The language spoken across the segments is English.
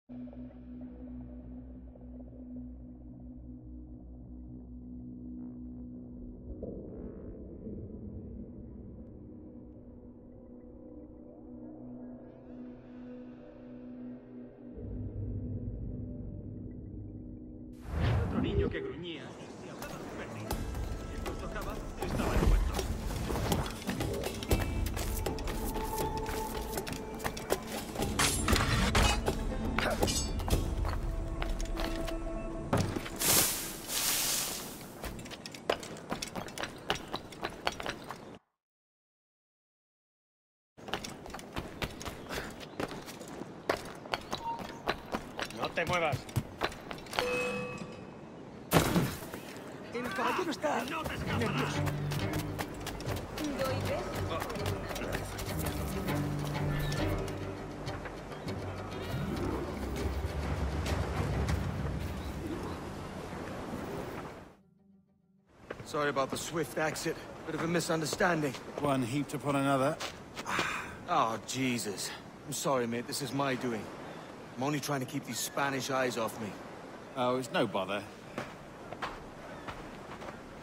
Otro niño que gruñía y hablaba de perdido. Y cuando tocaba, estaba envuelto. No te muevas. El caballero está nervioso. ¿Doy besos? Sorry about the swift exit. Bit of a misunderstanding. One heaped upon another. Oh, Jesus. I'm sorry, mate. This is my doing. I'm only trying to keep these Spanish eyes off me. Oh, it's no bother.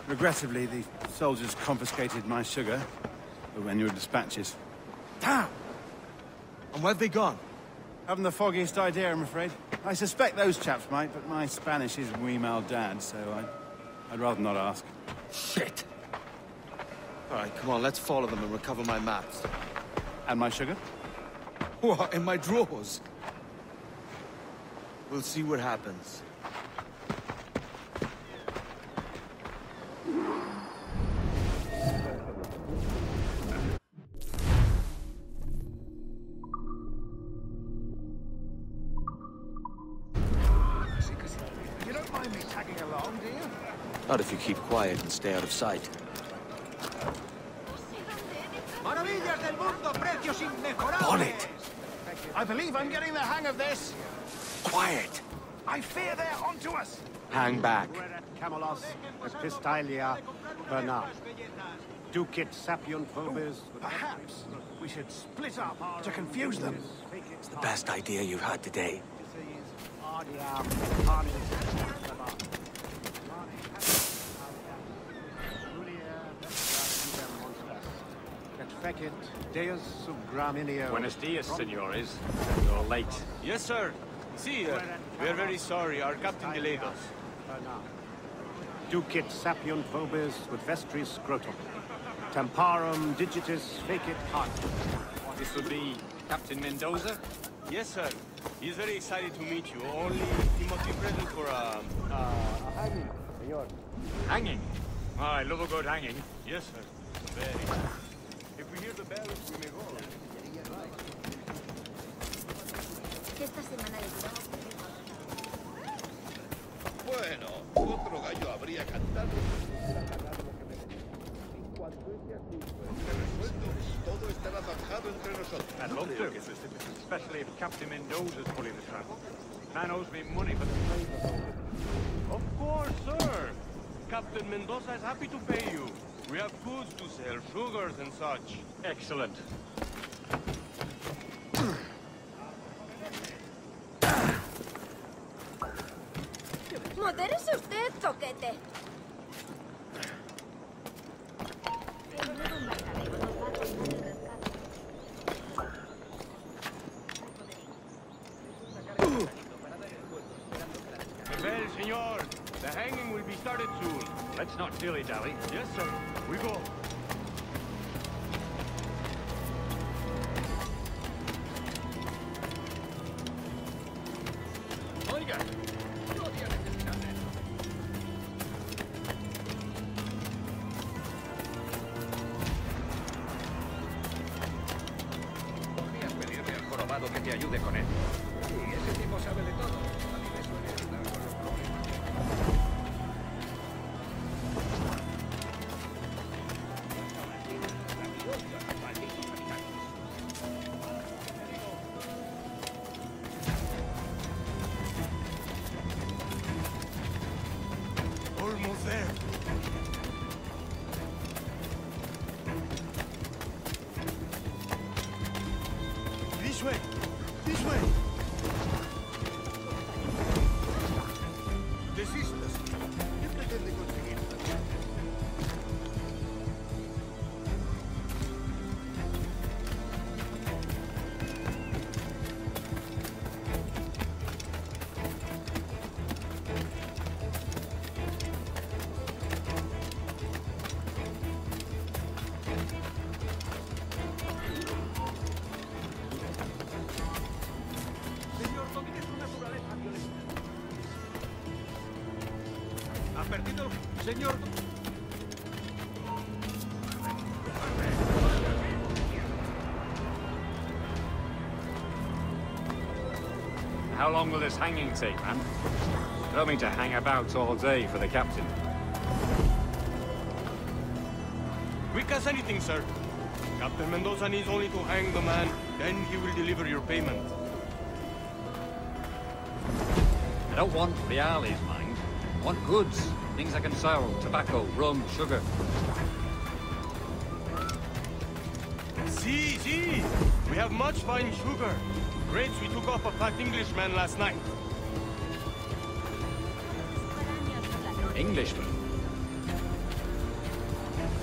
Regrettably, the soldiers confiscated my sugar when your dispatches. Damn! And where've they gone? Haven't the foggiest idea, I'm afraid. I suspect those chaps might, but my Spanish is muy mal dad, so I'd rather not ask. Shit! All right, come on, let's follow them and recover my maps. And my sugar? What, in my drawers? We'll see what happens. You don't mind me tagging along, do you? Not if you keep quiet and stay out of sight. Maravillas del mundo, precios inmejorables. On it! I believe I'm getting the hang of this. Quiet! I fear they're onto us. Hang back. Camelos, Epistalia, Bernard. Ducit sapiunt vobis. Perhaps we should split up to confuse them. It's the best idea you've had today. Fecit Deus sub graminio. Buenos dias, senores. You're late. Yes, sir. See, we are very sorry. Our captain delayed us. Ducit sapiunt vobis ut vestris scrotum. Temparum digitis fecit heart. This would be Captain Mendoza? Yes, sir. He's very excited to meet you. Only he must be present for a hanging, senor. Hanging? Oh, I love a good hanging. Yes, sir. Very. If we hear the bells, we may go. Esta semana le tiramos. Bueno, otro gallo habría cantado. En cuanto este asunto esté resuelto, todo estará zanjado entre nosotros. I'd love to, especially if Captain Mendoza's pulling the trap. Man owes me money for the flavor. Of course, sir. Captain Mendoza is happy to pay you. We have goods to sell, sugars and such. Excellent. Modérese usted, toquete. Well, senor, the hanging will be started soon. Let's not dilly-dally. Yes, sir. We go. Oiga, no había necesidad de eso. Podrías pedirle al jorobado que te ayude con él. Sí, ese tipo sabe de todo. A mí me suele ayudar con los problemas. Almost there. This way. This way. Ha perdido el señor... How long will this hanging take, man? I don't mean to hang about all day for the captain. Quick as anything, sir. Captain Mendoza needs only to hang the man, then he will deliver your payment. I don't want reales, mind. I want goods. Things I can sell. Tobacco, rum, sugar. See! We have much fine sugar. Grapes we took off a fat Englishman last night. Englishman?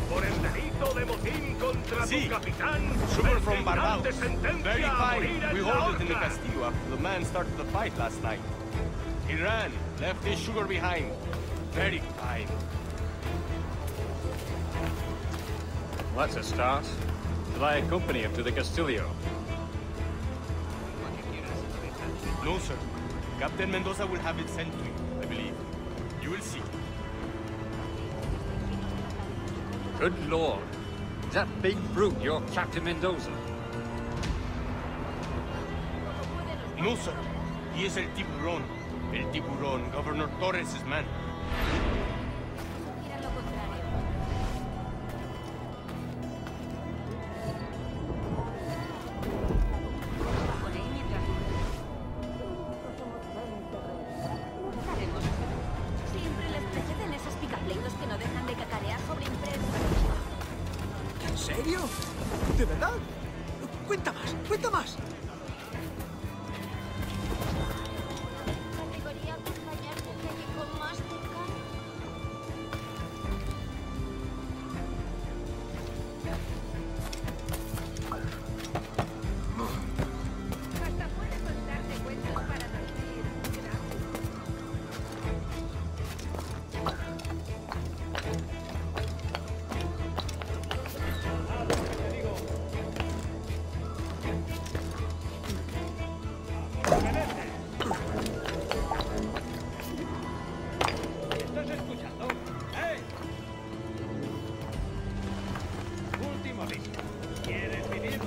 Por el delito de motín contra Sí. tu capitán, Sugar el from tribunal Barbados. te sentencia Very a fine. morir en We la hold it in the horca. Castillo after the man started the fight last night. He ran, left his sugar behind. Very fine. That's a start. Shall I accompany him to the Castillo? No, sir. Captain Mendoza will have it sent to you, I believe. You will see. Good lord. Is that big brute your Captain Mendoza? No, sir. He is el tiburón. El tiburón, Governor Torres' man. Era lo contrario. Con él mientras... Haremos. Siempre les preceden esos picapleitos que no dejan de cacarear sobre imprenta. ¿En serio? ¿De verdad? Cuenta más, cuenta más. ¿Categoría acompañar con más cercano? Hasta puedes contarte cuentos para dormir. ¿Estás escuchando? ¡Eh! Último aviso. ¿Quieres vivir?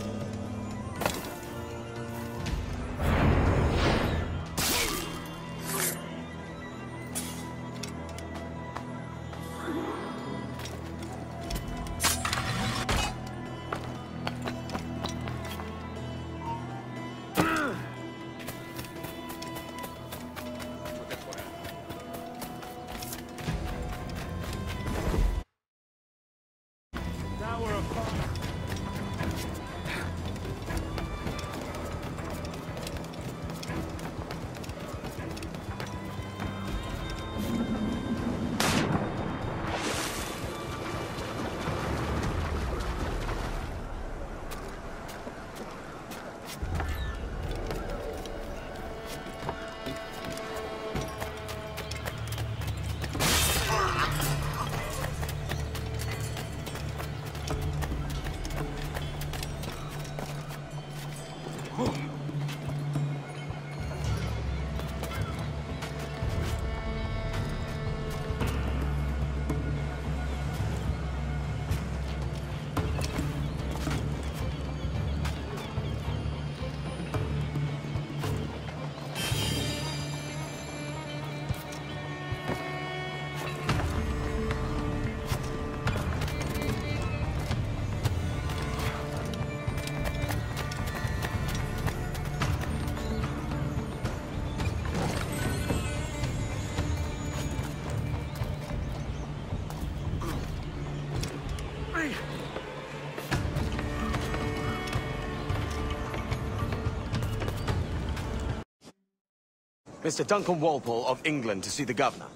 Mr. Duncan Walpole of England to see the governor.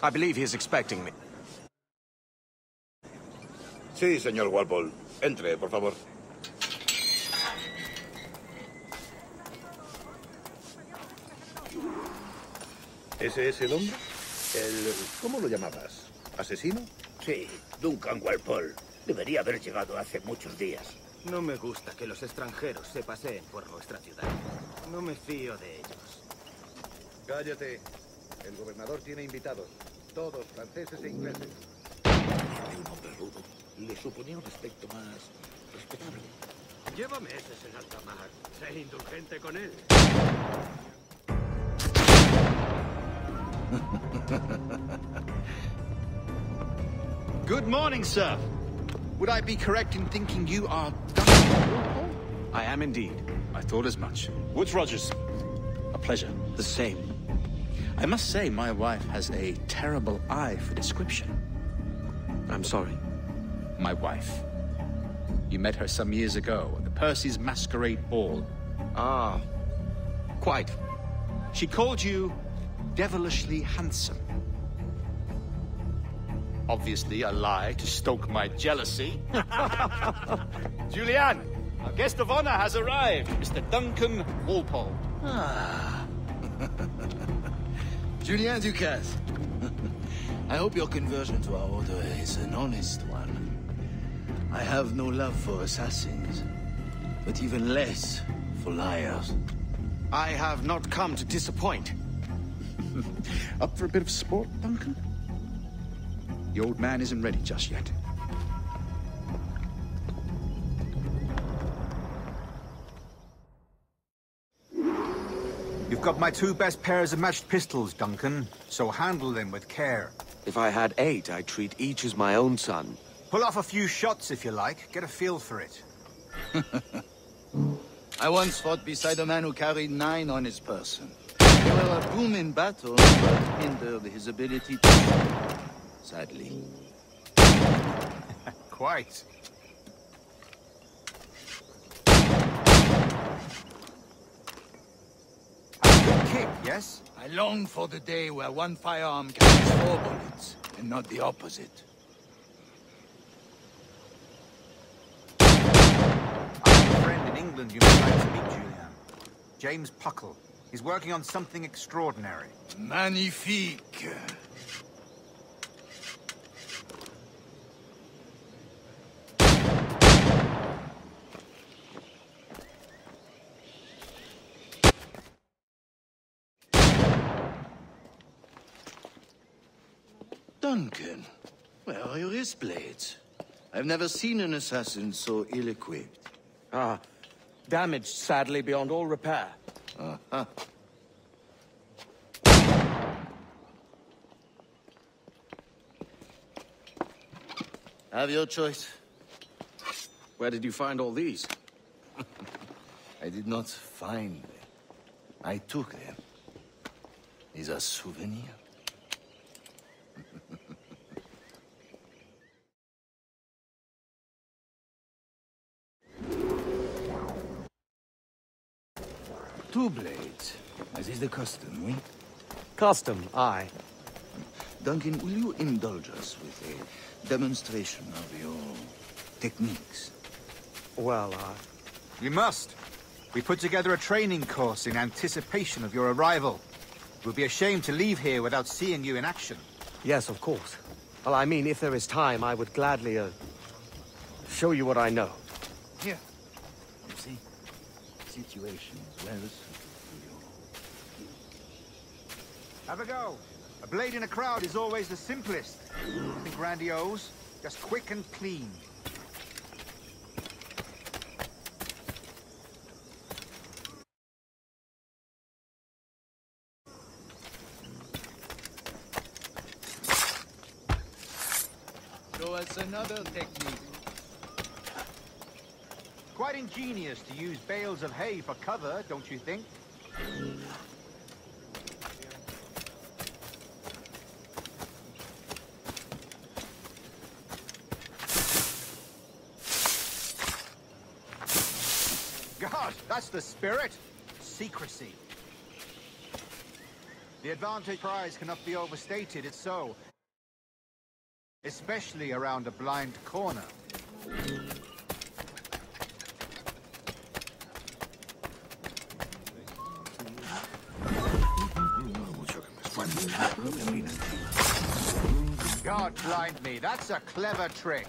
I believe he is expecting me. Sí, señor Walpole. Entre, por favor. ¿Ese es el hombre? ¿Cómo lo llamabas? ¿Asesino? Sí, Duncan Walpole. Debería haber llegado hace muchos días. No me gusta que los extranjeros se paseen por nuestra ciudad. No me fío de ellos. Cállate. El gobernador tiene invitados. Todos franceses e ingleses. De un hombre rudo. Le suponía un aspecto más respetable. Llévame ese en alta mar. Sé indulgente con él. Good morning, sir. Would I be correct in thinking you are Duncan? I am indeed. I thought as much. Woods Rogers. A pleasure. The same. I must say, my wife has a terrible eye for description. I'm sorry. My wife. You met her some years ago at the Percy's Masquerade Ball. Ah, quite. She called you devilishly handsome. Obviously a lie to stoke my jealousy. Julianne, our guest of honor has arrived, Mr. Duncan Walpole. Ah. Julien Ducasse. I hope your conversion to our order is an honest one. I have no love for assassins, but even less for liars. I have not come to disappoint. Up for a bit of sport, Duncan? The old man isn't ready just yet. You've got my 2 best pairs of matched pistols, Duncan, so handle them with care. If I had 8, I'd treat each as my own son. Pull off a few shots if you like, get a feel for it. I once fought beside a man who carried 9 on his person. They were a boom in battle, but hindered his ability to shoot, sadly. Quite. A good kick, yes? I long for the day where one firearm carries 4 bullets, and not the opposite. I have a friend in England you might like to meet, Julian. James Puckle. He's working on something extraordinary. Magnifique. Duncan, where are your wrist blades? I've never seen an assassin so ill-equipped. Ah, damaged, sadly, beyond all repair. Uh-huh. Have your choice. Where did you find all these? I did not find them. I took them. These are souvenirs. Two blades, as is the custom, oui? Custom, aye. Duncan, will you indulge us with a demonstration of your techniques? Well, You must. We put together a training course in anticipation of your arrival. It would be a shame to leave here without seeing you in action. yes, of course. Well, I mean, if there is time, I would gladly, show you what I know. Here. You see? Situation is well suited to you. Have a go. A blade in a crowd is always the simplest. Nothing grandiose, just quick and clean. Show us another technique. Quite ingenious to use bales of hay for cover, don't you think? God, that's the spirit. Secrecy. The advantage prize cannot be overstated, it's so. Especially around a blind corner. God blind me, that's a clever trick.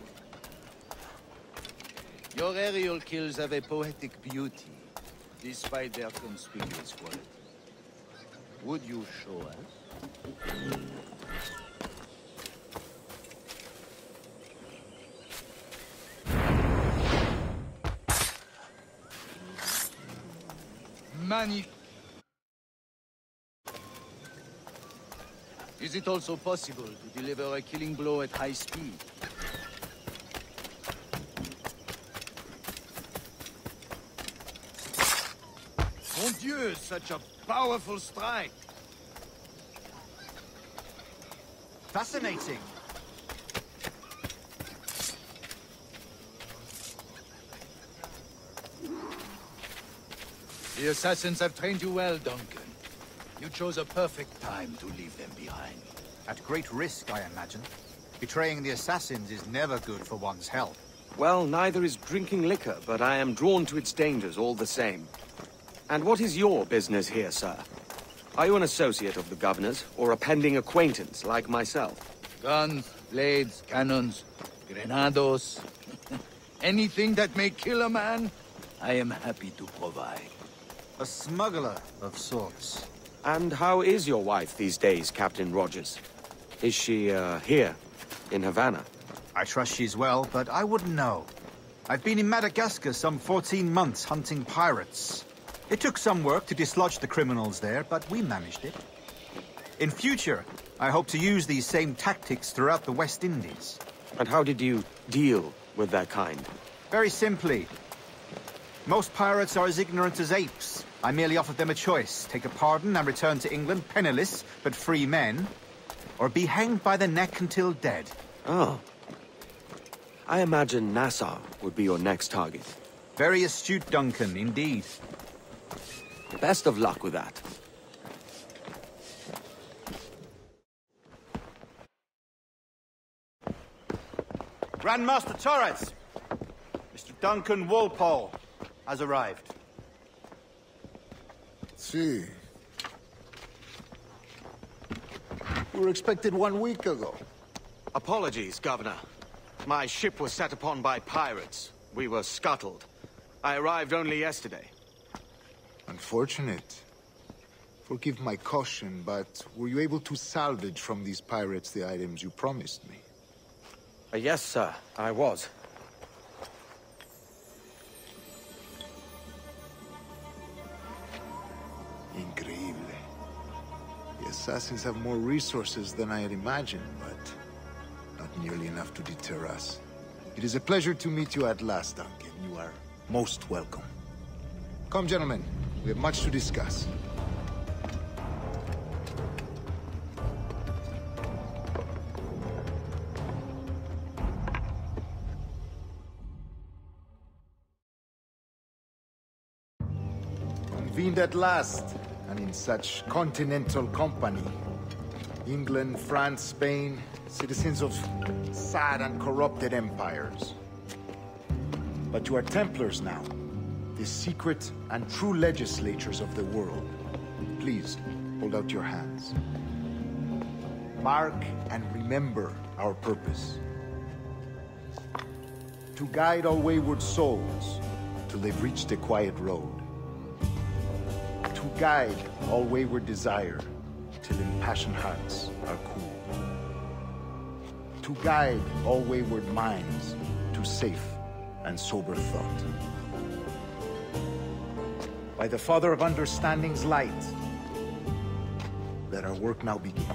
Your aerial kills have a poetic beauty, despite their conspicuous quality. Would you show us? many... Is it also possible to deliver a killing blow at high speed? Mon Dieu, such a powerful strike! Fascinating. The assassins have trained you well, Duncan. You chose a perfect time to leave them behind. At great risk, I imagine. Betraying the assassins is never good for one's health. Well, neither is drinking liquor, but I am drawn to its dangers all the same. And what is your business here, sir? Are you an associate of the governor's, or a pending acquaintance like myself? Guns, blades, cannons, grenados. Anything that may kill a man, I am happy to provide. A smuggler of sorts. And how is your wife these days, Captain Rogers? Is she, here, in Havana? I trust she's well, but I wouldn't know. I've been in Madagascar some 14 months hunting pirates. It took some work to dislodge the criminals there, but we managed it. In future, I hope to use these same tactics throughout the West Indies. And how did you deal with that kind? Very simply. Most pirates are as ignorant as apes. I merely offered them a choice. Take a pardon and return to England penniless, but free men. Or be hanged by the neck until dead. Oh. I imagine Nassau would be your next target. Very astute, Duncan, indeed. Best of luck with that. Grandmaster Torres! Mr. Duncan Walpole has arrived. See. We were expected 1 week ago. Apologies, Governor. My ship was set upon by pirates. We were scuttled. I arrived only yesterday. Unfortunate. Forgive my caution, but were you able to salvage from these pirates the items you promised me? Yes, sir, I was. Increíble. The assassins have more resources than I had imagined, but not nearly enough to deter us. It is a pleasure to meet you at last, Duncan. You are most welcome. Come, gentlemen. We have much to discuss. Convened at last, and in such continental company. England, France, Spain, citizens of sad and corrupted empires. But you are Templars now, the secret and true legislators of the world. Please, hold out your hands. Mark and remember our purpose. To guide all wayward souls till they've reached a quiet road. To guide all wayward desire till impassioned hearts are cool. To guide all wayward minds to safe and sober thought. By the Father of Understanding's light, let our work now begin.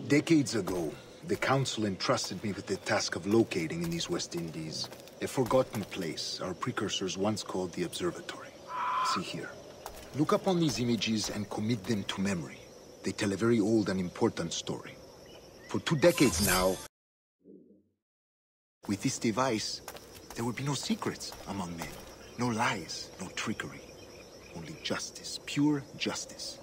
Decades ago, the Council entrusted me with the task of locating in these West Indies a forgotten place our precursors once called the Observatory. See here. Look upon these images and commit them to memory. They tell a very old and important story. For 2 decades now, with this device, there would be no secrets among men. No lies, no trickery. Only justice, pure justice.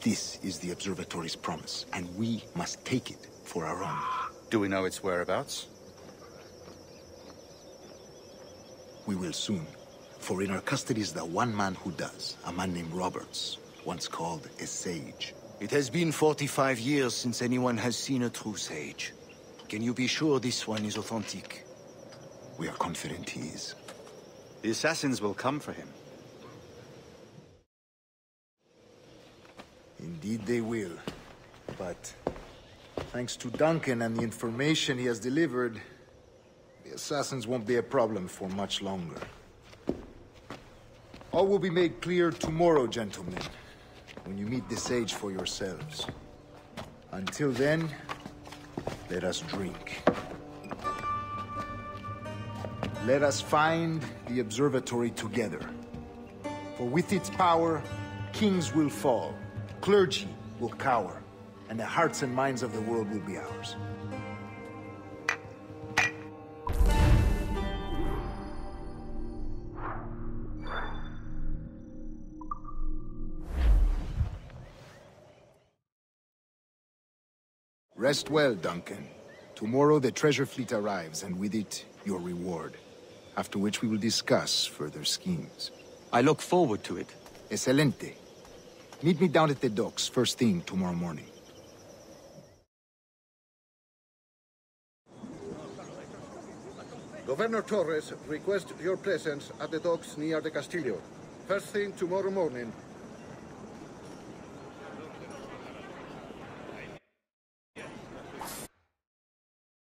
This is the Observatory's promise, and we must take it for our own. Do we know its whereabouts? We will soon. For in our custody is the one man who does, a man named Roberts, once called a sage. It has been 45 years since anyone has seen a true sage. Can you be sure this one is authentic? We are confident he is. The assassins will come for him. Indeed they will. But Thanks to Duncan and the information he has delivered, the assassins won't be a problem for much longer. All will be made clear tomorrow, gentlemen, when you meet the sage for yourselves. Until then, let us drink. Let us find the observatory together. For with its power, kings will fall, clergy will cower, and the hearts and minds of the world will be ours. Rest well, Duncan. Tomorrow the treasure fleet arrives, and with it, your reward. After which we will discuss further schemes. I look forward to it. Excelente. Meet me down at the docks first thing tomorrow morning. Governor Torres requests your presence at the docks near the Castillo. First thing tomorrow morning,